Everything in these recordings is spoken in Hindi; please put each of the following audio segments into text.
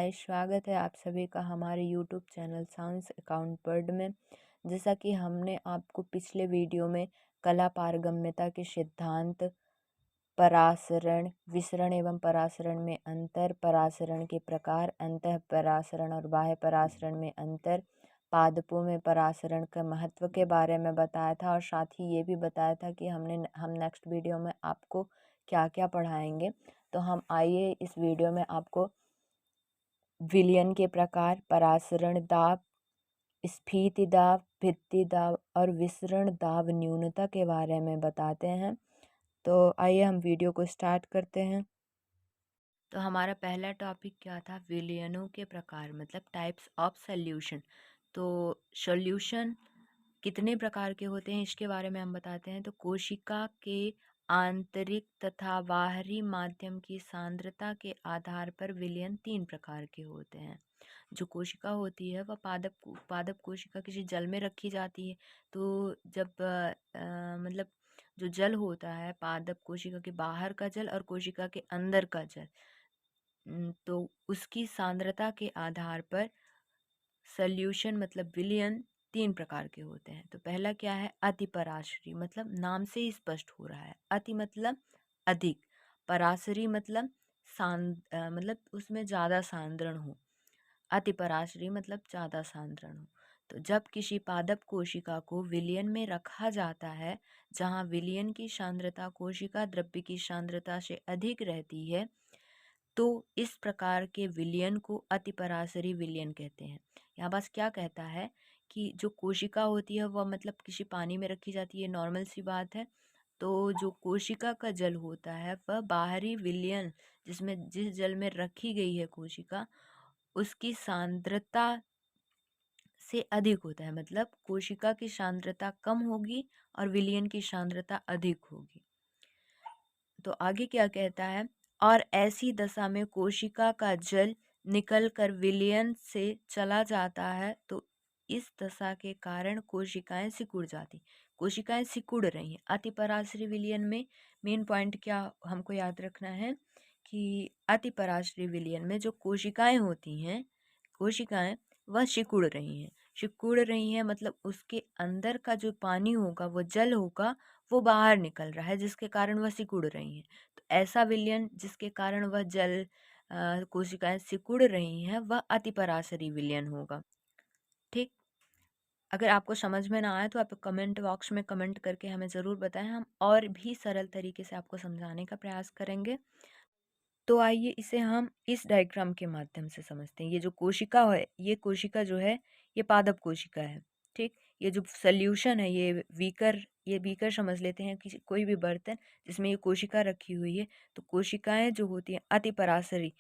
हाय, स्वागत है आप सभी का हमारे YouTube channel science account word में। जैसा कि हमने आपको पिछले वीडियो में कला पारगम्यता के सिद्धांत, परासरण, विसरण एवं परासरण में अंतर, परासरण के प्रकार, अंतः परासरण और बाह्य परासरण में अंतर, पादपों में परासरण के महत्व के बारे में बताया था और साथ ही ये भी बताया था कि हम नेक्स्ट वीडियो में आपको क्या क्या पढ़ाएंगे। तो हम आइए इस वीडियो में आपको विलयन के प्रकार, परासरण दाब, स्फीति दाब, भित्ति दाब और विसरण दाब न्यूनता के बारे में बताते हैं। तो आइए हम वीडियो को स्टार्ट करते हैं। तो हमारा पहला टॉपिक क्या था? विलयनों के प्रकार, मतलब टाइप्स ऑफ सॉल्यूशन। तो सॉल्यूशन कितने प्रकार के होते हैं इसके बारे में हम बताते हैं। तो कोशिका के आंतरिक तथा बाहरी माध्यम की सांद्रता के आधार पर विलयन 3 प्रकार के होते हैं। जो कोशिका होती है वह पादप कोशिका किसी जल में रखी जाती है। तो जब मतलब जो जल होता है पादप कोशिका के बाहर का जल और कोशिका के अंदर का जल, तो उसकी सांद्रता के आधार पर सॉल्यूशन मतलब विलयन 3 प्रकार के होते हैं। तो पहला क्या है? अति पराशरी, मतलब नाम से ही स्पष्ट हो रहा है। अति मतलब अधिक, पराशरी मतलब मतलब उसमें ज़्यादा सांद्रण हो। अति पराशरी मतलब ज़्यादा सांद्रण हो। तो जब किसी पादप कोशिका को विलयन में रखा जाता है जहाँ विलयन की सांद्रता कोशिका द्रव्य की सांद्रता से अधिक रहती है, तो इस प्रकार के विलयन को अतिपराशरी विलयन कहते हैं। यहाँ बस क्या कहता है कि जो कोशिका होती है वह मतलब किसी पानी में रखी जाती है, नॉर्मल सी बात है। तो जो कोशिका का जल होता है वह बाहरी विलयन, जिसमें जिस जल में रखी गई है कोशिका, उसकी सांद्रता से अधिक होता है। मतलब कोशिका की सांद्रता कम होगी और विलयन की सांद्रता अधिक होगी। तो आगे क्या कहता है? और ऐसी दशा में कोशिका का जल निकलकर विलयन से चला जाता है, तो इस दशा के कारण कोशिकाएं सिकुड़ जाती। कोशिकाएं सिकुड़ रही हैं। अतिपराशरी विलयन में मेन पॉइंट क्या हमको याद रखना है कि अतिपराशरी विलयन में जो कोशिकाएं होती हैं, कोशिकाएं वह सिकुड़ रही हैं मतलब उसके अंदर का जो पानी होगा, वो जल होगा, वो बाहर निकल रहा है जिसके कारण वह सिकुड़ रही हैं। तो ऐसा विलयन जिसके कारण वह जल कोशिकाएं सिकुड़ रही हैं वह अतिपराशरी विलयन होगा। ठीक। अगर आपको समझ में ना आए तो आप कमेंट बॉक्स में कमेंट करके हमें ज़रूर बताएं, हम और भी सरल तरीके से आपको समझाने का प्रयास करेंगे। तो आइए इसे हम इस डायग्राम के माध्यम से समझते हैं। ये जो कोशिका है, ये कोशिका जो है ये पादप कोशिका है। ठीक। ये जो सॉल्यूशन है ये बीकर समझ लेते हैं, किसी कोई भी बर्तन जिसमें ये कोशिका रखी हुई है। तो कोशिकाएं जो होती हैं अतिपराशरी,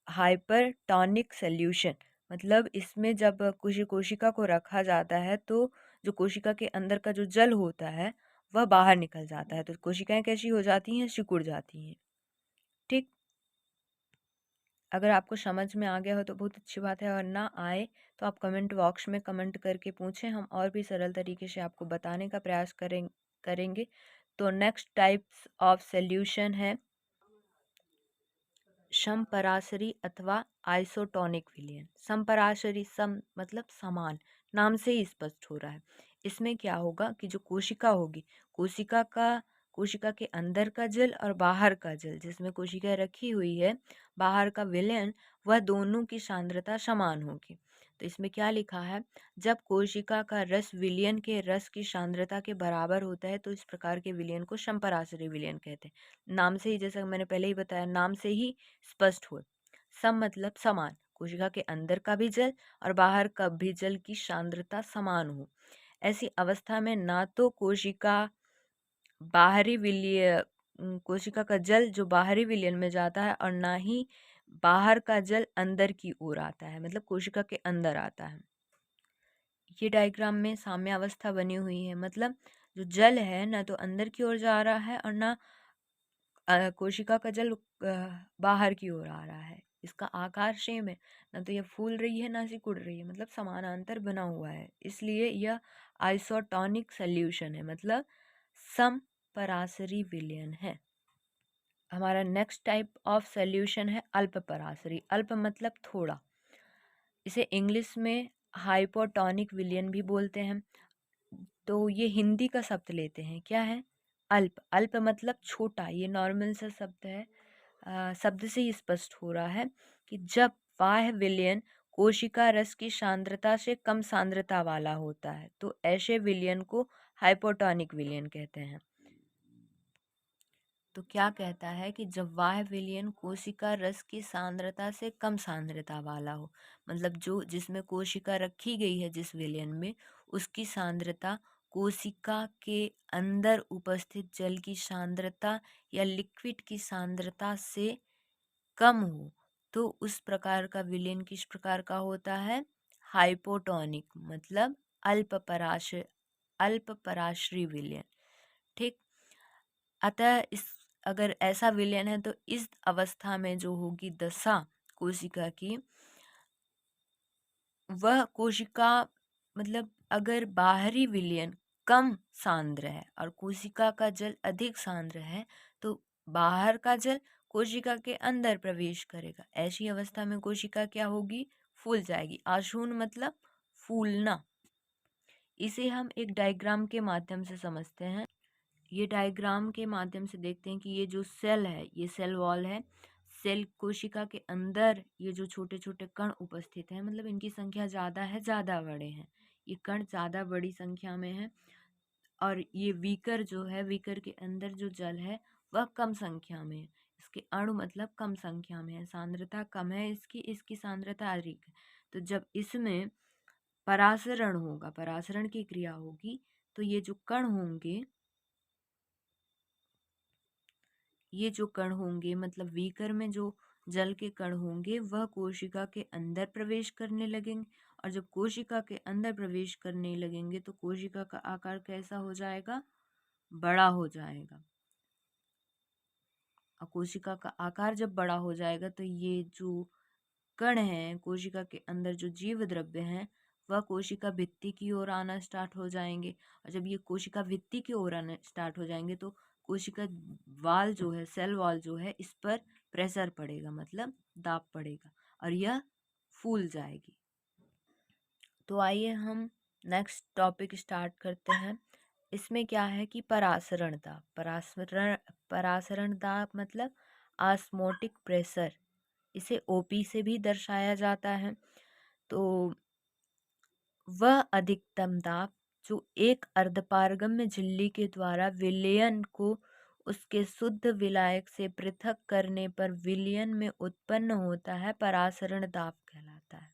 हाइपरटोनिक सॉल्यूशन, मतलब इसमें जब किसी कोशिका को रखा जाता है तो जो कोशिका के अंदर का जो जल होता है वह बाहर निकल जाता है। तो कोशिकाएं कैसी हो जाती हैं? सिकुड़ जाती हैं। ठीक। अगर आपको समझ में आ गया हो तो बहुत अच्छी बात है, और ना आए तो आप कमेंट बॉक्स में कमेंट करके पूछें, हम और भी सरल तरीके से आपको बताने का प्रयास करेंगे। तो नेक्स्ट टाइप्स ऑफ सॉल्यूशन है समपराशरी अथवा आइसोटोनिक विलयन। समपराशरी, सम मतलब समान, नाम से ही स्पष्ट हो रहा है। इसमें क्या होगा कि जो कोशिका होगी, कोशिका के अंदर का जल और बाहर का जल, जिसमें कोशिका रखी हुई है, बाहर का विलयन, वह दोनों की सांद्रता समान होगी। तो इसमें क्या लिखा है? जब कोशिका का रस विलयन के रस की सांद्रता के बराबर होता है तो इस प्रकार के विलयन को समपराशरी विलयन कहते हैं। नाम से ही, जैसा मैंने पहले ही बताया, नाम से ही स्पष्ट हो। सम मतलब समान, कोशिका के अंदर का भी जल और बाहर का भी जल की सांद्रता समान हो। ऐसी अवस्था में ना तो कोशिका का जल जो बाहरी विलयन में जाता है और ना ही बाहर का जल अंदर की ओर आता है, मतलब कोशिका के अंदर आता है। ये डायग्राम में साम्य अवस्था बनी हुई है, मतलब जो जल है ना तो अंदर की ओर जा रहा है और ना कोशिका का जल बाहर की ओर आ रहा है। इसका आकार सेम है, ना तो यह फूल रही है ना सिकुड़ रही है, मतलब समानांतर बना हुआ है, इसलिए यह आइसोटोनिक सॉल्यूशन है, मतलब समपराशरी विलयन है। हमारा नेक्स्ट टाइप ऑफ सॉल्यूशन है अल्प परासरी। अल्प मतलब थोड़ा, इसे इंग्लिश में हाइपोटोनिक विलयन भी बोलते हैं। तो ये हिंदी का शब्द लेते हैं, क्या है? अल्प। अल्प मतलब छोटा, ये नॉर्मल सा शब्द है। शब्द से ही स्पष्ट हो रहा है कि जब बाह्य विलयन कोशिका रस की सांद्रता से कम सांद्रता वाला होता है तो ऐसे विलयन को हाइपोटोनिक विलयन कहते हैं। तो क्या कहता है कि जब बाह्य विलयन कोशिका रस की सांद्रता से कम सांद्रता वाला हो, मतलब जो जिसमें कोशिका रखी गई है जिस विलयन में, उसकी सांद्रता कोशिका के अंदर उपस्थित जल की सांद्रता या लिक्विड की सांद्रता से कम हो, तो उस प्रकार का विलयन किस प्रकार का होता है? हाइपोटोनिक, मतलब अल्प पराश्रयी विलयन। ठीक। अतः इस अगर ऐसा विलयन है तो इस अवस्था में जो होगी दशा कोशिका की, वह कोशिका, मतलब अगर बाहरी विलयन कम सांद्र है और कोशिका का जल अधिक सांद्र है तो बाहर का जल कोशिका के अंदर प्रवेश करेगा। ऐसी अवस्था में कोशिका क्या होगी? फूल जाएगी। आशून मतलब फूलना। इसे हम एक डायग्राम के माध्यम से समझते हैं। ये डायग्राम के माध्यम से देखते हैं कि ये जो सेल है, ये सेल वॉल है। सेल कोशिका के अंदर ये जो छोटे छोटे कण उपस्थित हैं, मतलब इनकी संख्या ज़्यादा है, ज़्यादा बड़े हैं। ये कण ज़्यादा बड़ी संख्या में है। और ये वीकर जो है, वीकर के अंदर जो जल है वह कम संख्या में है। इसके अणु मतलब कम संख्या में है, सांद्रता कम है इसकी, इसकी सांद्रता अधिक है। तो जब इसमें परासरण होगा, परासरण की क्रिया होगी, तो ये जो कण होंगे, ये जो कण होंगे मतलब बीकर में जो जल के कण होंगे वह कोशिका के अंदर प्रवेश करने लगेंगे। और जब कोशिका के अंदर प्रवेश करने लगेंगे तो कोशिका का आकार कैसा हो जाएगा? बड़ा हो जाएगा। और कोशिका का आकार जब बड़ा हो जाएगा तो ये जो कण हैं कोशिका के अंदर, जो जीव द्रव्य हैं, वह कोशिका भित्ति की ओर आना स्टार्ट हो जाएंगे। और जब ये कोशिका भित्ति की ओर आना स्टार्ट हो जाएंगे तो कोशिका वाल जो है, सेल वॉल जो है, इस पर प्रेशर पड़ेगा, मतलब दाब पड़ेगा और यह फूल जाएगी। तो आइए हम नेक्स्ट टॉपिक स्टार्ट करते हैं। इसमें क्या है कि परासरण दाब। परासरण दाब मतलब ऑस्मोटिक प्रेशर। इसे ओपी से भी दर्शाया जाता है। तो वह अधिकतम दाब जो एक अर्धपारगम्य झिल्ली के द्वारा विलयन को उसके शुद्ध विलायक से पृथक करने पर विलयन में उत्पन्न होता है, परासरण दाब कहलाता है।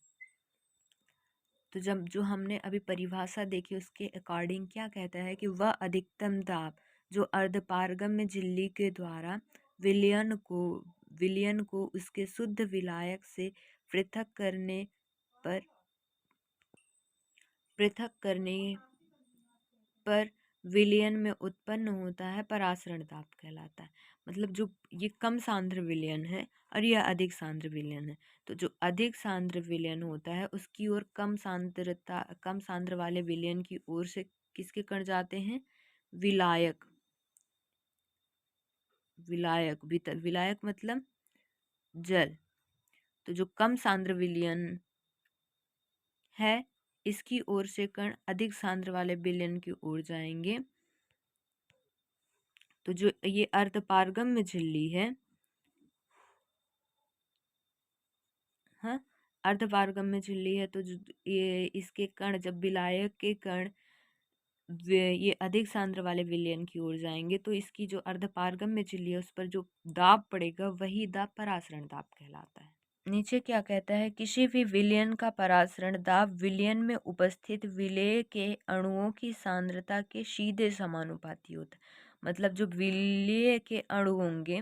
तो जब जो हमने अभी परिभाषा देखी उसके अकॉर्डिंग क्या कहता है कि वह अधिकतम दाब जो अर्धपारगम्य झिल्ली के द्वारा विलयन को उसके शुद्ध विलायक से पृथक करने पर विलयन में उत्पन्न होता है, परासरण दाब कहलाता है। मतलब जो ये कम सांद्र विलयन है और यह अधिक सांद्र विलयन है। तो जो अधिक सांद्र विलयन होता है उसकी ओर कम सांद्र वाले विलयन की ओर से किसके कण जाते हैं? विलायक। विलायक मतलब जल। तो जो कम सांद्र विलयन है इसकी ओर से कण अधिक सांद्र वाले विलयन की ओर जाएंगे। तो जो ये अर्धपारगम्य झिल्ली है, हाँ, अर्धपारगम्य झिल्ली है, तो जो ये इसके कण, जब विलायक के कण ये अधिक सांद्र वाले विलयन की ओर जाएंगे तो इसकी जो अर्धपारगम्य झिल्ली है उस पर जो दाब पड़ेगा वही दाब परासरण दाब कहलाता है। नीचे क्या कहता है? किसी भी विलयन का परासरण दाब विलयन में उपस्थित विलेय के अणुओं की सांद्रता के सीधे समानुपाती होता है। मतलब जो विलेय के अणु होंगे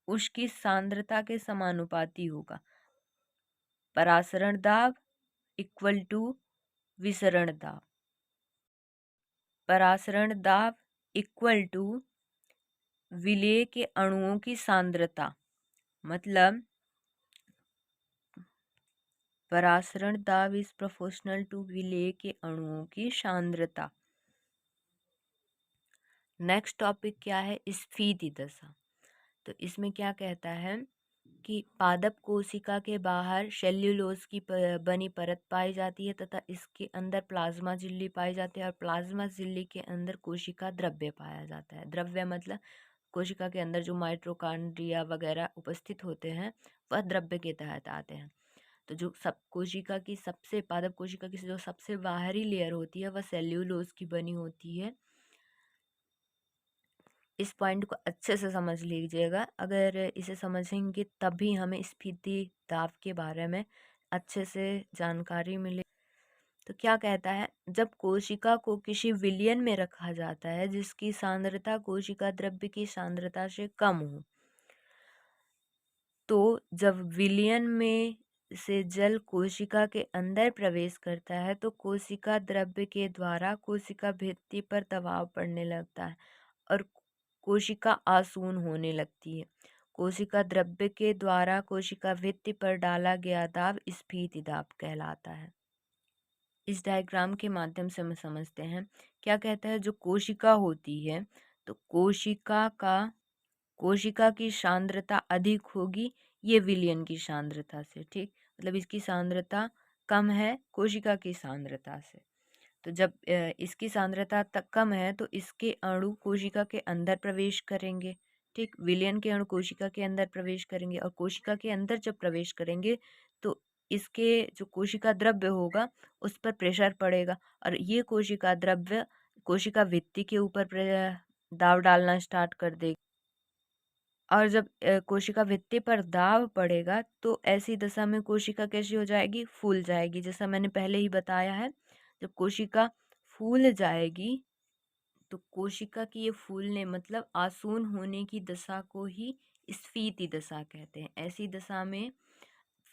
उसकी सांद्रता के समानुपाती होगा। परासरण दाब इक्वल टू विसरण दाब। परासरण दाब इक्वल टू विलेय के अणुओं की सांद्रता, मतलब परासरण दाब इज प्रोपोर्शनल टू विलेय के अणुओं की सांद्रता। नेक्स्ट टॉपिक क्या है? स्फीति दशा। तो इसमें क्या कहता है कि पादप कोशिका के बाहर सेल्यूलोज की बनी परत पाई जाती है तथा इसके अंदर प्लाज्मा झिल्ली पाई जाती है और प्लाज्मा झिल्ली के अंदर कोशिका द्रव्य पाया जाता है। द्रव्य मतलब कोशिका के अंदर जो माइटोकॉन्ड्रिया वगैरह उपस्थित होते हैं वह द्रव्य के तहत आते हैं। तो जो सब कोशिका की सबसे पादप कोशिका की जो सबसे बाहरी लेयर होती है वह सेल्यूलोज की बनी होती है। इस पॉइंट को अच्छे से समझ लीजिएगा, अगर इसे समझेंगे तभी हमें स्फीति दाब के बारे में अच्छे से जानकारी मिले। तो क्या कहता है, जब कोशिका को किसी विलयन में रखा जाता है जिसकी सांद्रता कोशिका द्रव्य की सांद्रता से कम हो, तो जब विलयन में से जल कोशिका के अंदर प्रवेश करता है तो कोशिका द्रव्य के द्वारा कोशिका भित्ति पर दबाव पड़ने लगता है और कोशिका आसून होने लगती है। कोशिका द्रव्य के द्वारा कोशिका भित्ति पर डाला गया दाब स्फीति दाब कहलाता है। इस डायग्राम के माध्यम से हम समझते हैं। क्या कहता है, जो कोशिका होती है तो कोशिका की सांद्रता अधिक होगी ये विलयन की सांद्रता से, ठीक, मतलब इसकी सांद्रता कम है कोशिका की सांद्रता से। तो जब इसकी सांद्रता तक कम है तो इसके अणु कोशिका के अंदर प्रवेश करेंगे, ठीक, विलयन के अणु कोशिका के अंदर प्रवेश करेंगे और कोशिका के अंदर जब प्रवेश करेंगे तो इसके जो कोशिका द्रव्य होगा उस पर प्रेशर पड़ेगा और ये कोशिका द्रव्य कोशिका भित्ति के ऊपर दाब डालना स्टार्ट कर देगी और जब कोशिका भित्ति पर दाब पड़ेगा तो ऐसी दशा में कोशिका कैसी हो जाएगी, फूल जाएगी। जैसा मैंने पहले ही बताया है, जब कोशिका फूल जाएगी तो कोशिका की ये फूलने मतलब आसून होने की दशा को ही स्फीति दशा कहते हैं। ऐसी दशा में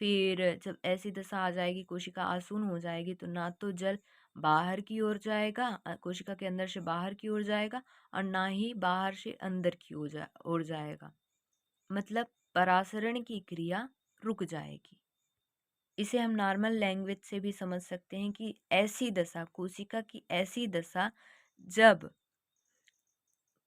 फिर जब ऐसी दशा आ जाएगी, कोशिका आसून हो जाएगी, तो ना तो जल बाहर की ओर जाएगा, कोशिका के अंदर से बाहर की ओर जाएगा और ना ही बाहर से अंदर की ओर जाएगा, मतलब परासरण की क्रिया रुक जाएगी। इसे हम नॉर्मल लैंग्वेज से भी समझ सकते हैं कि ऐसी दशा, कोशिका की ऐसी दशा जब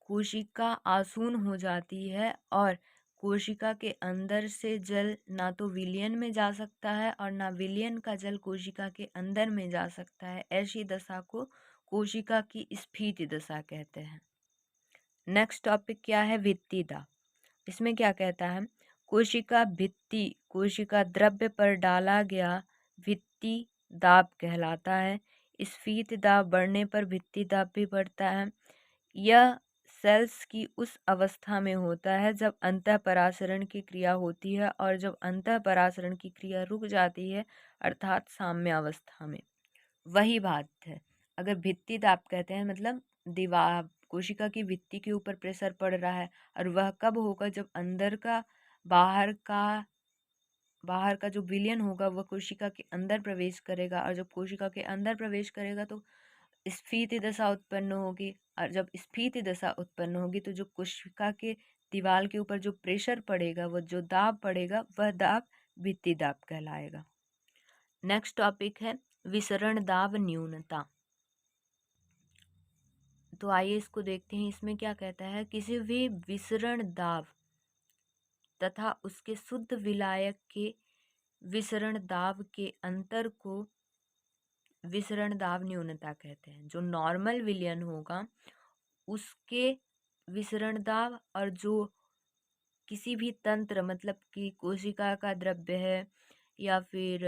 कोशिका आसून हो जाती है और कोशिका के अंदर से जल ना तो विलयन में जा सकता है और ना विलयन का जल कोशिका के अंदर में जा सकता है, ऐसी दशा को कोशिका की स्फीति दशा कहते हैं। नेक्स्ट टॉपिक क्या है, भित्ति दाब। इसमें क्या कहता है, कोशिका भित्ति कोशिका द्रव्य पर डाला गया भित्ति दाब कहलाता है। स्फीति दाब बढ़ने पर भित्ति दाब भी बढ़ता है। यह सेल्स की उस अवस्था में होता है जब अंतःपरासरण की क्रिया होती है और जब अंतःपरासरण की क्रिया रुक जाती है अर्थात साम्य अवस्था में। वही बात है, अगर भित्ति दाब कहते हैं मतलब दीवार कोशिका की भित्ति के ऊपर प्रेशर पड़ रहा है और वह कब होगा, जब अंदर का बाहर का जो विलयन होगा वह कोशिका के अंदर प्रवेश करेगा और जब कोशिका के अंदर प्रवेश करेगा तो स्फीति दशा उत्पन्न होगी और जब स्फीति दशा उत्पन्न होगी तो जो कोशिका के दीवार के ऊपर जो प्रेशर पड़ेगा, वह जो दाब पड़ेगा वह दाब भित्ति दाब कहलाएगा। नेक्स्ट टॉपिक है विसरण दाब न्यूनता। तो आइए इसको देखते हैं। इसमें क्या कहता है, किसी भी विसरण दाब तथा उसके शुद्ध विलायक के विसरण दाब के अंतर को विसरण दाब न्यूनता कहते हैं। जो नॉर्मल विलयन होगा उसके विसरण दाब और जो किसी भी तंत्र मतलब कि कोशिका का द्रव्य है या फिर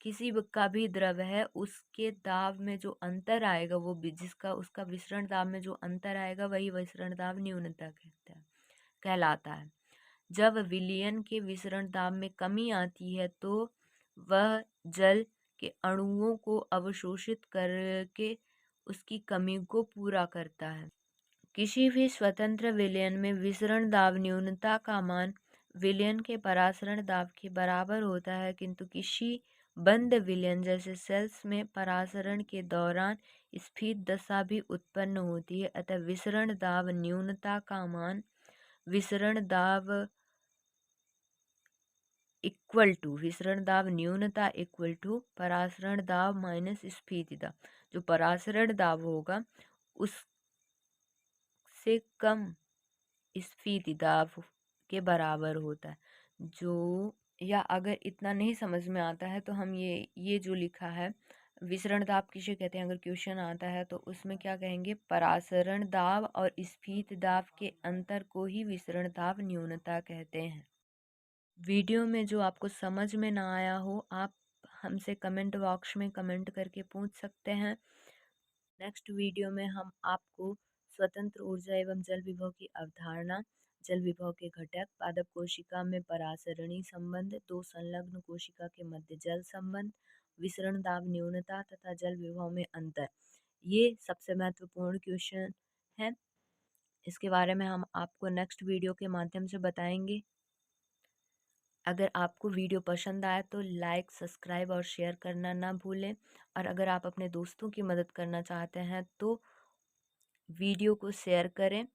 किसी का भी द्रव्य है उसके दाब में जो अंतर आएगा वो जिसका उसका विसरण दाब में जो अंतर आएगा वही विसरण दाब न्यूनता कहलाता है। जब विलयन के विसरण दाब में कमी आती है तो वह जल के अणुओं को अवशोषित करके उसकी कमी को पूरा करता है। किसी भी स्वतंत्र विलयन में विसरण दाब न्यूनता का मान विलयन के परासरण दाब के बराबर होता है, किंतु किसी बंद विलयन जैसे सेल्स में परासरण के दौरान स्फीत दशा भी उत्पन्न होती है। अतः विसरण दाब न्यूनता का मान विसरण दाब न्यूनता इक्वल टू परासरण दाब माइनस स्फीति दाब। जो परासरण दाब होगा उस से कम स्फीति दाब के बराबर होता है। जो या अगर इतना नहीं समझ में आता है तो हम ये जो लिखा है विसरण दाब किसे कहते हैं, अगर क्वेश्चन आता है तो उसमें क्या कहेंगे, परासरण दाब और स्फीत दाब के अंतर को ही विसरण दाब न्यूनता कहते हैं। वीडियो में जो आपको समझ में ना आया हो आप हमसे कमेंट बॉक्स में कमेंट करके पूछ सकते हैं। नेक्स्ट वीडियो में हम आपको स्वतंत्र ऊर्जा एवं जल विभव की अवधारणा, जल विभव के घटक, पादप कोशिका में परासरणी संबंध, दो संलग्न कोशिका के मध्य जल संबंध, विसरण दाब न्यूनता तथा जल विभव में अंतर, ये सबसे महत्वपूर्ण क्वेश्चन है। इसके बारे में हम आपको नेक्स्ट वीडियो के माध्यम से बताएंगे। अगर आपको वीडियो पसंद आया तो लाइक, सब्सक्राइब और शेयर करना ना भूलें। और अगर आप अपने दोस्तों की मदद करना चाहते हैं तो वीडियो को शेयर करें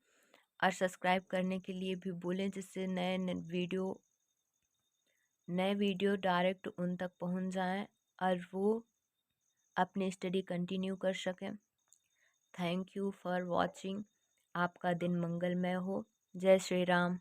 और सब्सक्राइब करने के लिए भी बोलें, जिससे नए वीडियो डायरेक्ट उन तक पहुंच जाएं और वो अपनी स्टडी कंटिन्यू कर सकें। Thank you for watching. आपका दिन मंगलमय हो। जय श्री राम।